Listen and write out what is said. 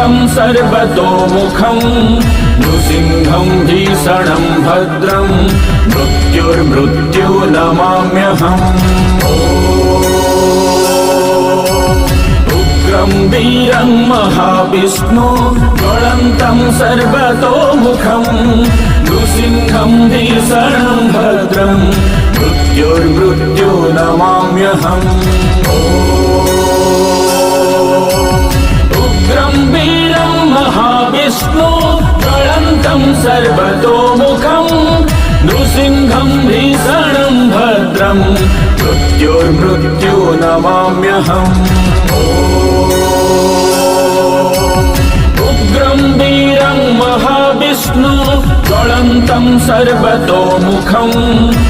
ज्वलन्तं सर्वतोमुखं नृसिंहं भीषणं भद्रं मृत्युर्मृत्यु नमाम्यहम् उग्रं वीरं महाविष्णु ज्वलन्तं सर्वतोमुखं नृसिंहं भीषणं भद्रं मृत्युर्मृत्यु नमाम्यहम् उग्रं वीरं महाविष्णु ज्वलन्तं सर्वतोमुखं नृसिंहं भीषणं भद्रं मृत्युर्मृत्यु नमाम्यहम् उग्रं वीरं महाविष्णु ज्वलन्तं सर्वतोमुखं